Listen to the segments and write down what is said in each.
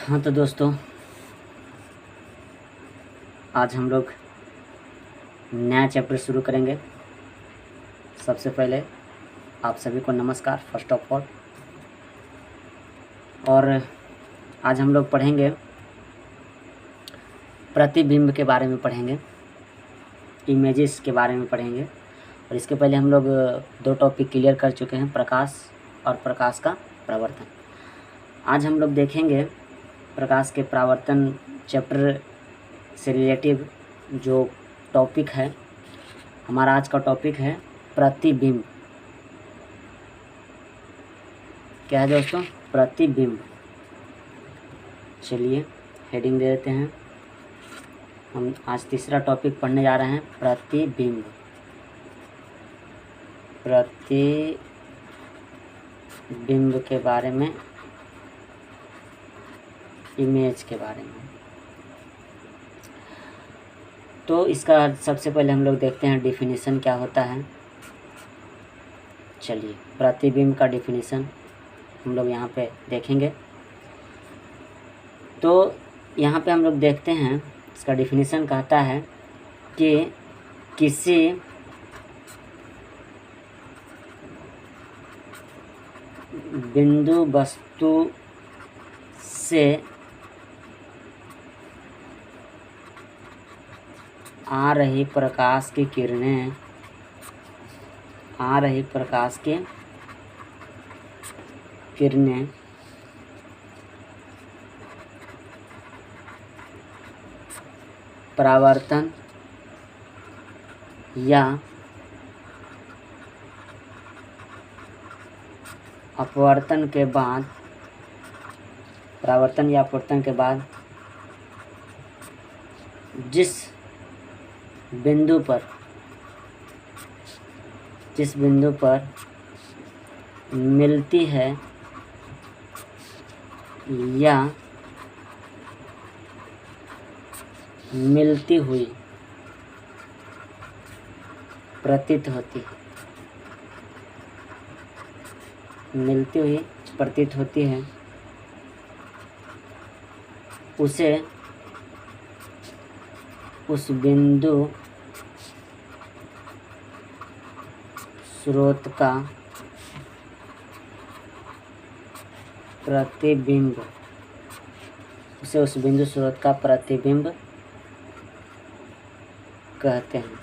हाँ तो दोस्तों, आज हम लोग नया चैप्टर शुरू करेंगे। सबसे पहले आप सभी को नमस्कार फर्स्ट ऑफ ऑल। और आज हम लोग पढ़ेंगे प्रतिबिंब के बारे में, पढ़ेंगे इमेजेस के बारे में पढ़ेंगे। और इसके पहले हम लोग दो टॉपिक क्लियर कर चुके हैं, प्रकाश और प्रकाश का परावर्तन। आज हम लोग देखेंगे प्रकाश के परावर्तन चैप्टर से रिलेटिव जो टॉपिक है। हमारा आज का टॉपिक है प्रतिबिंब। क्या है दोस्तों? प्रतिबिंब। चलिए हेडिंग दे देते हैं। हम आज तीसरा टॉपिक पढ़ने जा रहे हैं, प्रतिबिंब। प्रतिबिंब के बारे में, इमेज के बारे में। तो इसका सबसे पहले हम लोग देखते हैं डिफिनीशन क्या होता है। चलिए प्रतिबिंब का डिफिनीशन हम लोग यहाँ पे देखेंगे। तो यहाँ पे हम लोग देखते हैं, इसका डिफिनीशन कहता है कि किसी बिंदु वस्तु से आ रही प्रकाश की किरणें, परावर्तन या अपवर्तन के बाद जिस बिंदु पर मिलती है या मिलती हुई प्रतीत होती है, उसे उस बिंदु स्रोत का प्रतिबिंब कहते हैं।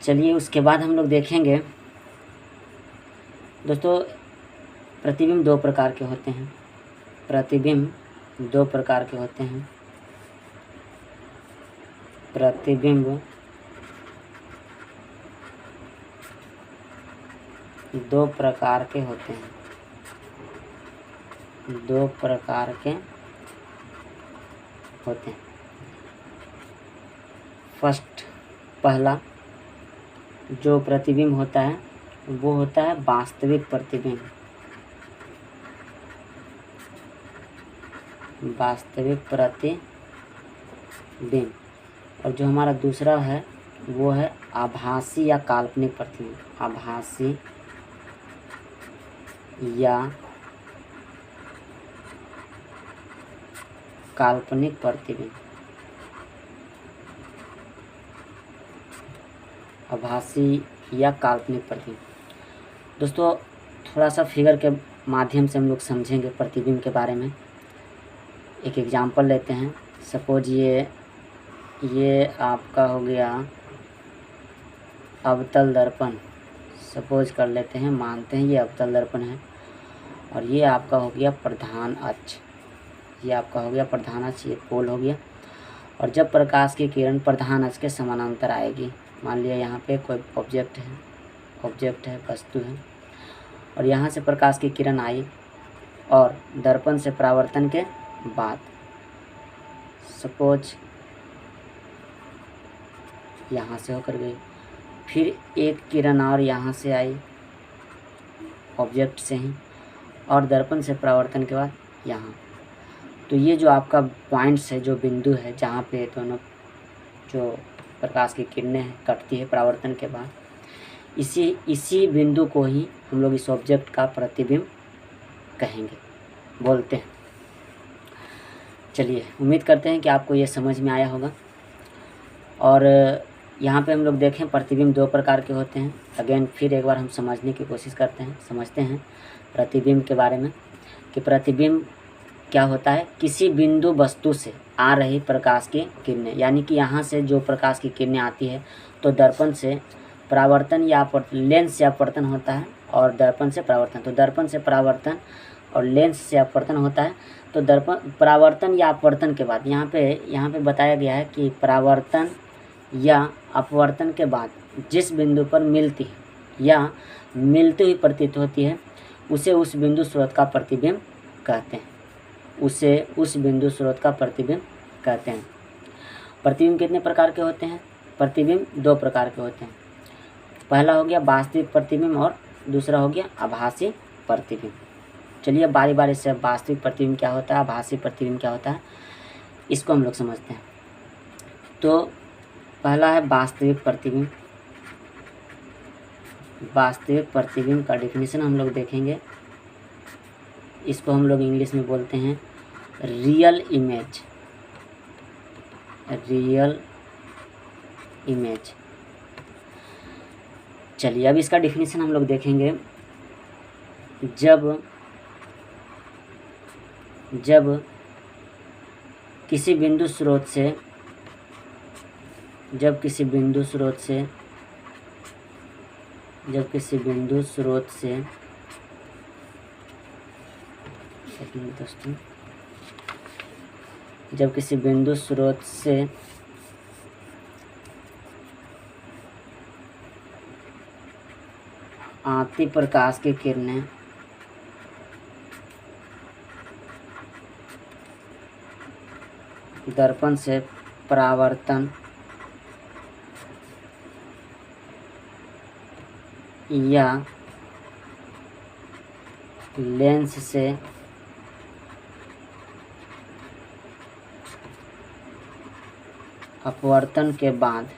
चलिए उसके बाद हम लोग देखेंगे दोस्तों, प्रतिबिंब दो प्रकार के होते हैं। प्रतिबिंब दो प्रकार के होते हैं। फर्स्ट, पहला जो प्रतिबिंब होता है वो होता है वास्तविक प्रतिबिंब। और जो हमारा दूसरा है वो है आभासी या काल्पनिक प्रतिबिंब। आभासी या काल्पनिक प्रतिबिंब। दोस्तों थोड़ा सा फिगर के माध्यम से हम लोग समझेंगे प्रतिबिंब के बारे में। एक एग्जांपल लेते हैं। सपोज ये आपका हो गया अवतल दर्पण। सपोज कर लेते हैं, मानते हैं ये अवतल दर्पण है। और ये आपका हो गया प्रधान अक्ष। ये पोल हो गया। और जब प्रकाश की किरण प्रधान अक्ष के समानांतर आएगी, मान लिया यहाँ पे कोई ऑब्जेक्ट है, वस्तु है, और यहाँ से प्रकाश की किरण आई और दर्पण से परावर्तन के बाद सपोज यहाँ से होकर गई, फिर एक किरण और यहाँ से आई ऑब्जेक्ट से ही, और दर्पण से परावर्तन के बाद यहाँ। तो ये जो आपका पॉइंट्स है, जो बिंदु है जहाँ पे दोनों जो प्रकाश की किरणें कटती है परावर्तन के बाद, इसी बिंदु को ही हम लोग इस ऑब्जेक्ट का प्रतिबिंब कहेंगे, बोलते हैं। चलिए, उम्मीद करते हैं कि आपको ये समझ में आया होगा। और यहाँ पे हम लोग देखें प्रतिबिंब दो प्रकार के होते हैं। अगेन फिर एक बार हम समझने की कोशिश करते हैं, समझते हैं प्रतिबिंब के बारे में कि प्रतिबिंब क्या होता है। किसी बिंदु वस्तु से आ रही प्रकाश की किरणें, यानी कि यहाँ से जो प्रकाश की किरणें आती है तो दर्पण से परावर्तन या लेंस से अपवर्तन होता है और दर्पण से परावर्तन। तो दर्पण से परावर्तन और लेंस से अपवर्तन होता है। तो दर्पण परावर्तन या अपवर्तन के बाद यहाँ पे बताया गया है कि परावर्तन या अपवर्तन के बाद जिस बिंदु पर मिलती है या मिलती हुई प्रतीत होती है उसे उस बिंदु स्रोत का प्रतिबिंब कहते हैं। उसे उस बिंदु स्रोत का प्रतिबिंब कहते हैं। प्रतिबिंब कितने प्रकार के होते हैं? प्रतिबिंब दो प्रकार के होते हैं। पहला हो गया वास्तविक प्रतिबिंब और दूसरा हो गया आभासी प्रतिबिंब। चलिए बारी बारी से वास्तविक प्रतिबिंब क्या होता है, आभासी प्रतिबिंब क्या होता है, इसको हम लोग समझते हैं। तो पहला है वास्तविक प्रतिबिंब। वास्तविक प्रतिबिंब का डेफिनेशन हम लोग देखेंगे। इसको हम लोग इंग्लिश में बोलते हैं रियल इमेज। Real image. चलिए अब इसका डेफिनेशन हम लोग देखेंगे। जब किसी बिंदु स्रोत से आती प्रकाश की किरणें दर्पण से परावर्तन या लेंस से अपवर्तन के बाद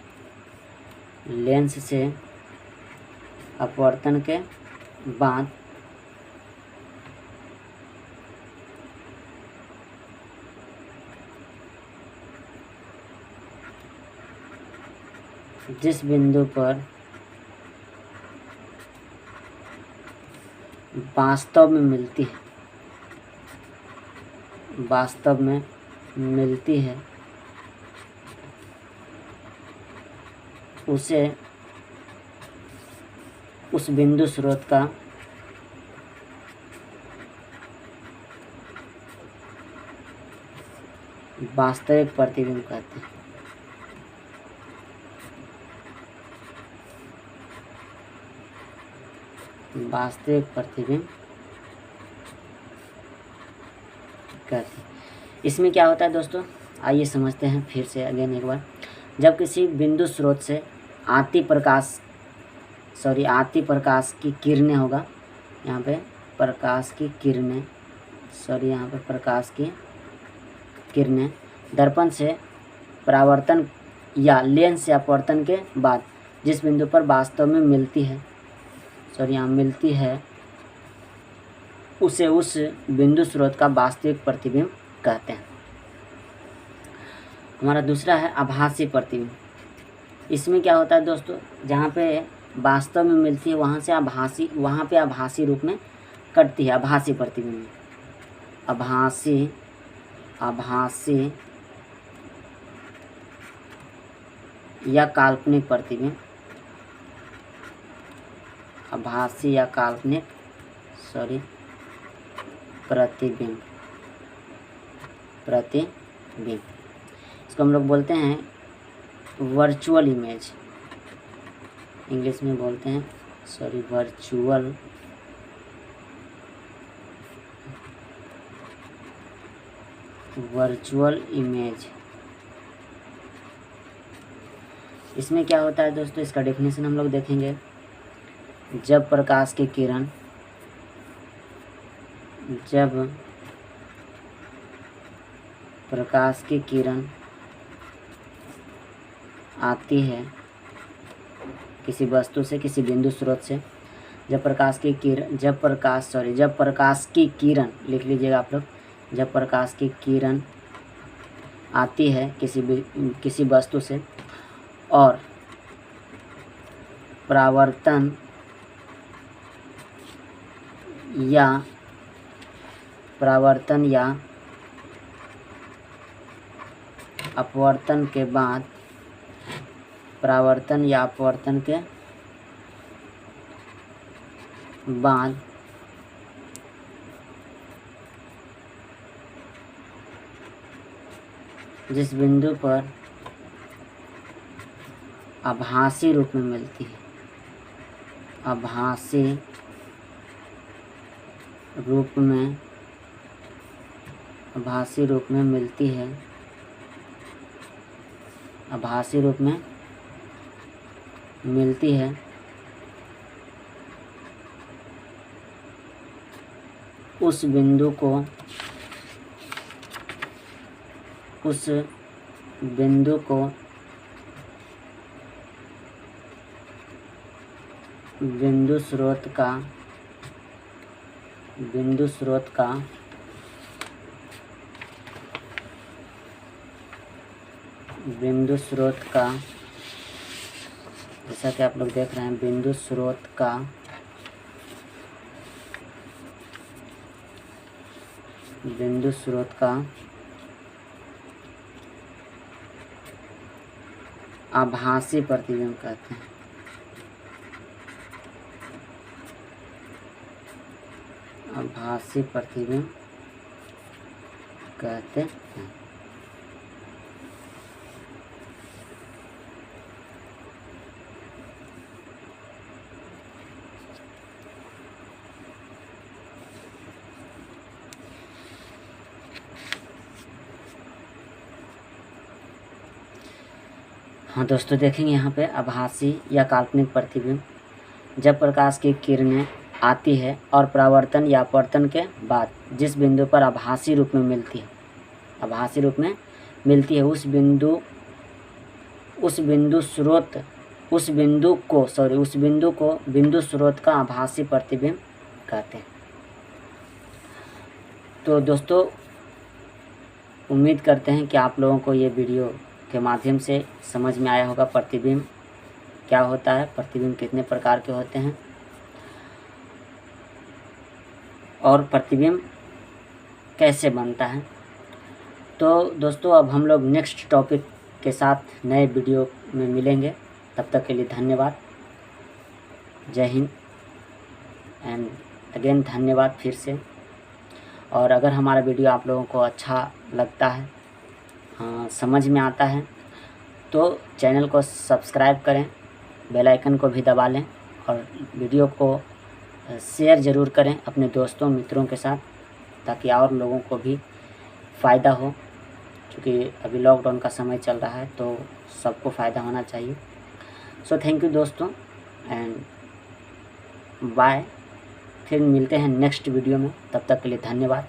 जिस बिंदु पर वास्तव में मिलती है उसे उस बिंदु स्रोत का वास्तविक प्रतिबिंब कहते हैं। वास्तविक प्रतिबिंब कहते हैं। इसमें क्या होता है दोस्तों, आइए समझते हैं फिर से अगेन एक बार। जब किसी बिंदु स्रोत से आती प्रकाश की किरणें होगा, यहाँ पे प्रकाश की किरणें दर्पण से परावर्तन या लेंस से अपवर्तन के बाद जिस बिंदु पर वास्तव में मिलती है उसे उस बिंदु स्रोत का वास्तविक प्रतिबिंब कहते हैं। हमारा दूसरा है आभासी प्रतिबिंब। इसमें क्या होता है दोस्तों, जहाँ पे वास्तव में मिलती है वहाँ पे आभासी रूप में कटती है। आभासी प्रतिबिंब में आभासी या काल्पनिक प्रतिबिंब प्रतिबिंब इसको हम लोग बोलते हैं वर्चुअल इमेज। इंग्लिश में बोलते हैं वर्चुअल इमेज। इसमें क्या होता है दोस्तों, इसका डेफिनेशन हम लोग देखेंगे। जब प्रकाश की किरण आती है किसी वस्तु से, किसी बिंदु स्रोत से जब प्रकाश की किरण लिख लीजिएगा आप लोग, जब प्रकाश की किरण आती है किसी वस्तु से और परावर्तन या अपवर्तन के बाद जिस बिंदु पर आभासी रूप में मिलती है, आभासी रूप में मिलती है, आभासी रूप में मिलती है, उस बिंदु को बिंदु स्रोत का जैसा कि आप लोग देख रहे हैं, बिंदु स्रोत का आभासी प्रतिबिंब कहते हैं। आभासी प्रतिबिंब कहते हैं। हाँ दोस्तों, देखेंगे यहाँ पे आभासी या काल्पनिक प्रतिबिंब जब प्रकाश की किरणें आती है और परावर्तन या अपवर्तन के बाद जिस बिंदु पर आभासी रूप में मिलती है, उस बिंदु को बिंदु स्रोत का आभासी प्रतिबिंब कहते हैं। तो दोस्तों, उम्मीद करते हैं कि आप लोगों को ये वीडियो के माध्यम से समझ में आया होगा प्रतिबिंब क्या होता है, प्रतिबिंब कितने प्रकार के होते हैं और प्रतिबिंब कैसे बनता है। तो दोस्तों, अब हम लोग नेक्स्ट टॉपिक के साथ नए वीडियो में मिलेंगे। तब तक के लिए धन्यवाद। जय हिंद एंड अगेन धन्यवाद फिर से। और अगर हमारा वीडियो आप लोगों को अच्छा लगता है, समझ में आता है, तो चैनल को सब्सक्राइब करें, बेल आइकन को भी दबा लें और वीडियो को शेयर ज़रूर करें अपने दोस्तों मित्रों के साथ, ताकि और लोगों को भी फ़ायदा हो। क्योंकि अभी लॉकडाउन का समय चल रहा है तो सबको फ़ायदा होना चाहिए। सो थैंक यू दोस्तों एंड बाय। फिर मिलते हैं नेक्स्ट वीडियो में। तब तक के लिए धन्यवाद।